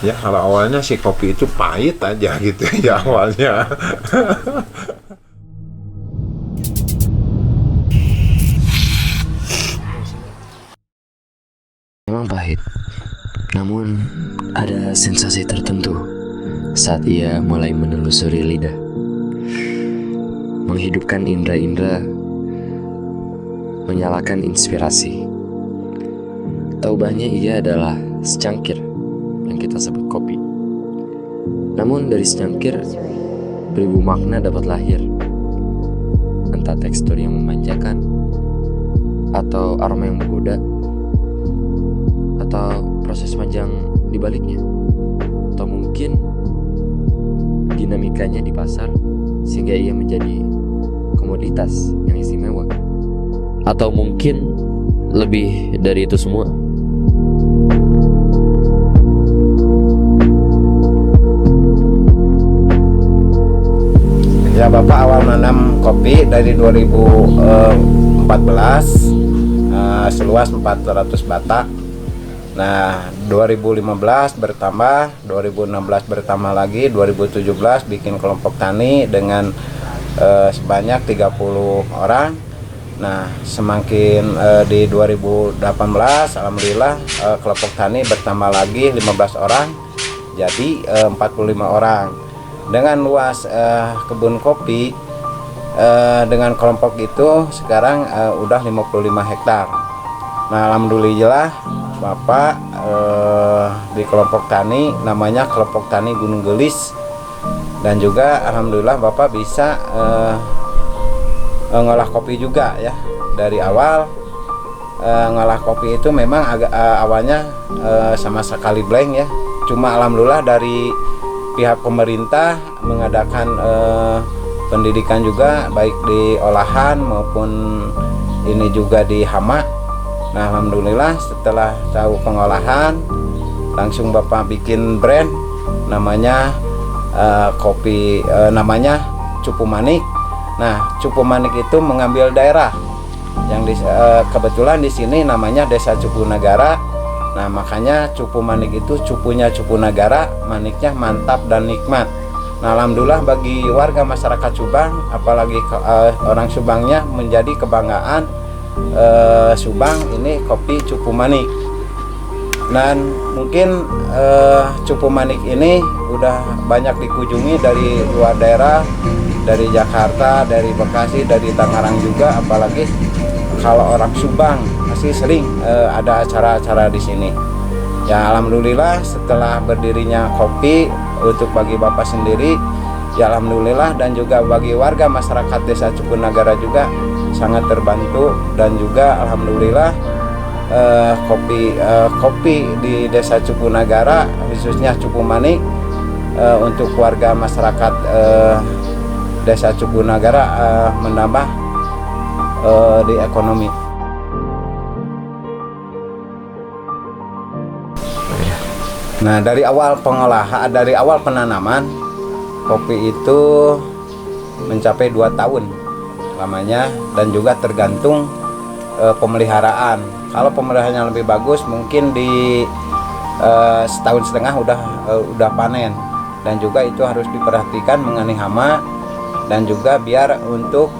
Ya kalau awalnya si kopi itu pahit aja gitu ya awalnya. Memang pahit, namun ada sensasi tertentu saat ia mulai menelusuri lidah, menghidupkan indera-indera, menyalakan inspirasi. Taubahnya ia adalah secangkir yang kita sebut kopi. Namun dari secangkir, beribu makna dapat lahir. Entah tekstur yang memanjakan, atau aroma yang menggoda, atau proses panjang di baliknya, atau mungkin dinamikanya di pasar sehingga ia menjadi komoditas yang istimewa, atau mungkin lebih dari itu semua. Ya, Bapak awal nanam kopi dari 2014 seluas 400 batak. Nah, 2015 bertambah, 2016 bertambah lagi, 2017 bikin kelompok tani dengan sebanyak 30 orang. Nah, semakin di 2018 alhamdulillah kelompok tani bertambah lagi 15 orang, jadi 45 orang. Dengan luas kebun kopi dengan kelompok itu sekarang udah 55 hektar. Nah, alhamdulillah Bapak di kelompok tani namanya kelompok tani Gunung Gelis, dan juga alhamdulillah Bapak bisa ngolah kopi juga ya. Dari awal ngolah kopi itu memang agak awalnya sama sekali blank ya. Cuma alhamdulillah dari pihak pemerintah mengadakan pendidikan juga baik di olahan maupun ini juga di hama. Nah, alhamdulillah setelah tahu pengolahan langsung Bapak bikin brand namanya kopi namanya Cupu Manik. Nah, Cupu Manik itu mengambil daerah yang kebetulan di sini namanya Desa Cupu Nagara. Nah, makanya Cupu Manik itu cupunya Cupu Nagara, maniknya mantap dan nikmat. Nah, alhamdulillah bagi warga masyarakat Subang, apalagi orang Subangnya menjadi kebanggaan Subang ini kopi Cupu Manik. Dan mungkin Cupu Manik ini udah banyak dikunjungi dari luar daerah, dari Jakarta, dari Bekasi, dari Tangerang juga, apalagi kalau orang Subang masih sering ada acara-acara di sini. Ya, alhamdulillah setelah berdirinya kopi untuk bagi Bapak sendiri, ya alhamdulillah, dan juga bagi warga masyarakat Desa Cupu Nagara juga sangat terbantu. Dan juga alhamdulillah kopi di Desa Cupu Nagara khususnya Cupu Manik untuk warga masyarakat Desa Cupu Nagara menambah di ekonomi. Nah, dari awal pengolahan, dari awal penanaman kopi itu mencapai 2 tahun lamanya, dan juga tergantung pemeliharaan. Kalau pemeliharaannya lebih bagus mungkin di setahun setengah udah panen, dan juga itu harus diperhatikan mengenai hama, dan juga biar untuk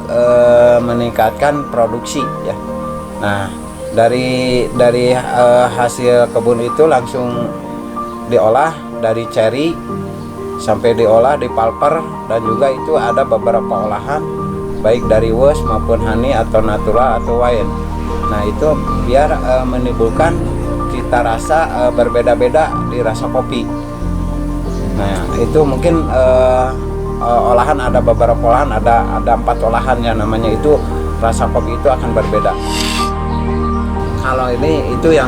meningkatkan produksi ya. Nah, dari hasil kebun itu langsung diolah, dari ceri sampai diolah di pulper, dan juga itu ada beberapa olahan baik dari wos maupun honey atau natural atau wine. Nah, itu biar menimbulkan cita rasa berbeda-beda di rasa kopi. Nah, itu mungkin olahan ada beberapa olahan, ada 4 olahan ya namanya, itu rasa kopi itu akan berbeda. Kalau ini itu yang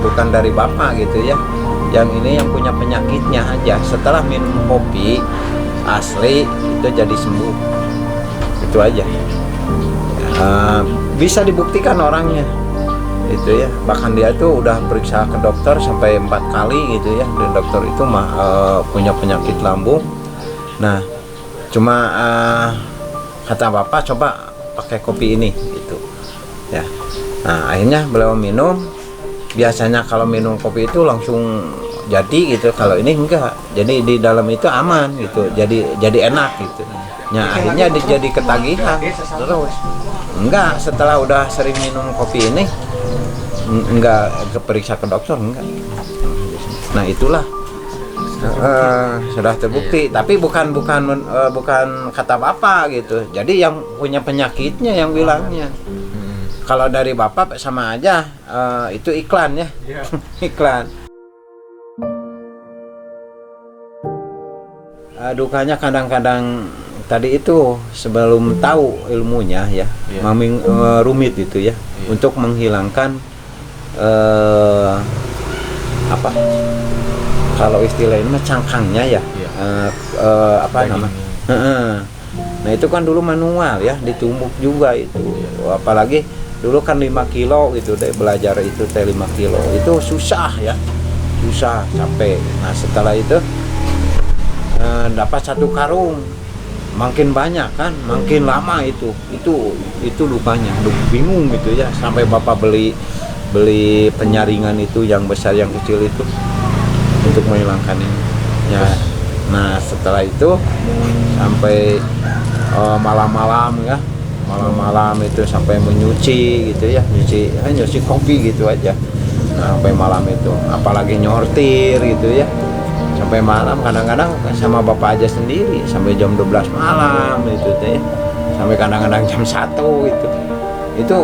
bukan dari Bapak gitu ya. Yang ini yang punya penyakitnya aja. Setelah minum kopi asli itu jadi sembuh. Itu aja. Bisa dibuktikan orangnya. Itu ya. Bahkan dia tuh udah periksa ke dokter sampai 4 kali gitu ya. Dan dokter itu punya penyakit lambung. Nah, cuma kata Bapak coba pakai kopi ini gitu. Ya. Nah, akhirnya beliau minum. Biasanya kalau minum kopi itu langsung jadi gitu. Kalau ini enggak, jadi di dalam itu aman gitu, jadi enak gitu. Ya akhirnya jadi ketagihan terus. Enggak, setelah udah sering minum kopi ini enggak keperiksa ke dokter, enggak. Nah itulah sudah terbukti, tapi bukan kata bapak gitu. Jadi yang punya penyakitnya yang bilangnya. Kalau dari bapak sama aja, itu iklan ya, iklan. Dukanya kadang-kadang tadi itu sebelum tahu ilmunya ya, maming rumit itu ya, untuk menghilangkan apa? Kalau istilahnya mah cangkangnya ya, apa namanya? Nah itu kan dulu manual ya, ditumbuk juga itu. Apalagi dulu kan 5 kilo gitu deh, belajar itu 5 kilo. Itu susah ya, susah capek. Nah setelah itu dapat 1 karung, makin banyak kan, makin lama itu lupanya, bingung gitu ya. Sampai bapak beli penyaringan itu yang besar yang kecil itu untuk menghilangkan ini ya. Nah setelah itu sampai malam-malam ya, malam-malam itu sampai menyuci gitu ya, nyuci kopi gitu aja. Nah, sampai malam itu, apalagi nyortir gitu ya, sampai malam kadang-kadang sama bapak aja sendiri sampai jam 12 malam itu teh, sampai kadang-kadang jam 1 itu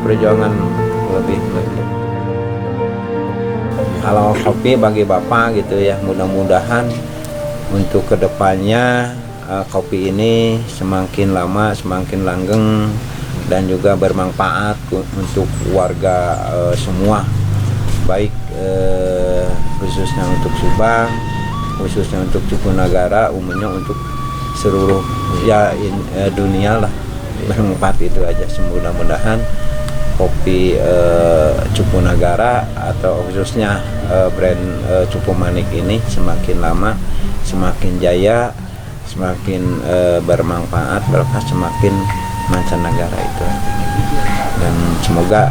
perjuangan lebih. Kalau kopi bagi bapak gitu ya, mudah-mudahan untuk kedepannya kopi ini semakin lama semakin langgeng dan juga bermanfaat untuk warga semua, baik khususnya untuk Subang, khususnya untuk Cupunagara, umumnya untuk seluruh ya dunia lah, bermanfaat itu aja. Mudah-mudahan kopi Cupunagara atau khususnya brand Cupu Manik ini semakin lama semakin jaya, semakin bermanfaat, berkah, semakin mancanegara itu. Dan semoga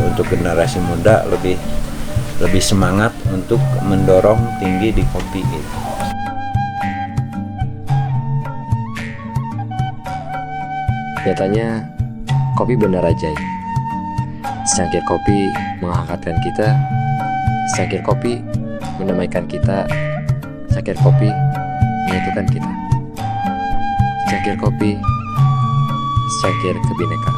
untuk generasi muda lebih semangat untuk mendorong tinggi di kopi gitu. Nyatanya kopi benar ajaib. Secangkir kopi menghangatkan kita, secangkir kopi mendamaikan kita, secangkir kopi menyatukan kita. Secangkir kopi, secangkir kebinekaan.